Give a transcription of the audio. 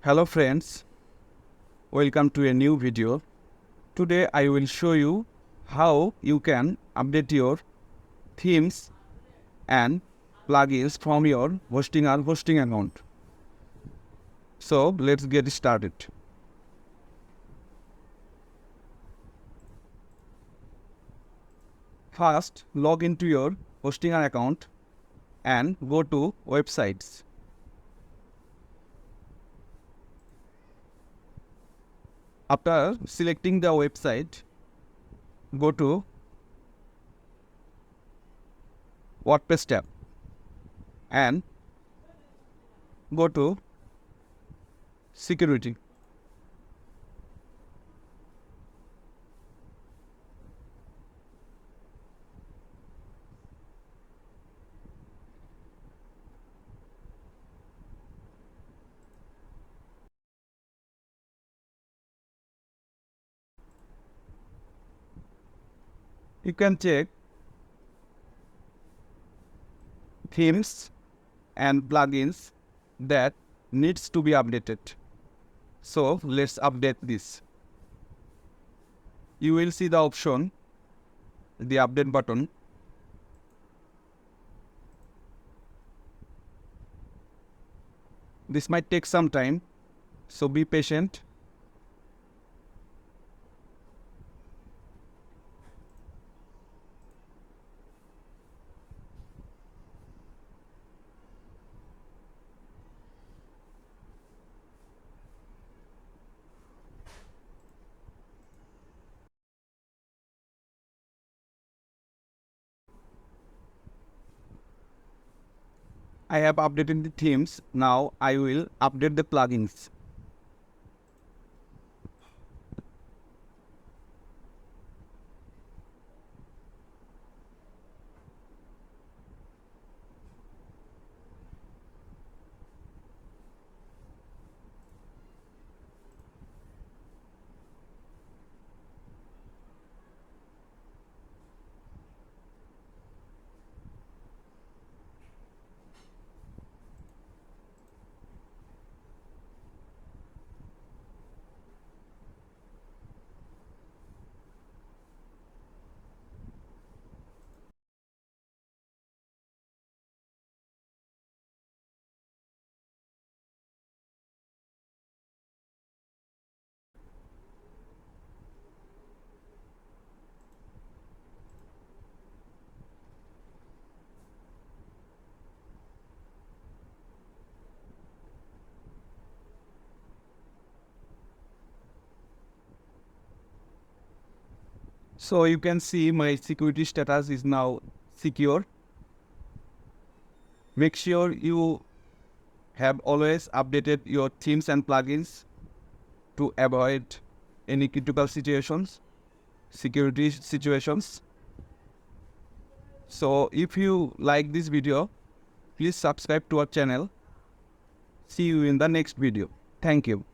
Hello friends, welcome to a new video. Today I will show you how you can update your themes and plugins from your hosting account. So let's get started. First, log into your Hostinger account and go to websites. After selecting the website, go to WordPress tab and go to security. You can check themes and plugins that needs to be updated. So let's update this. You will see the option, the update button. This might take some time, so be patient. I have updated the themes. Now I will update the plugins. So you can see my security status is now secure. Make sure you have always updated your themes and plugins to avoid any critical situations, security situations. So if you like this video, please subscribe to our channel. See you in the next video. Thank you.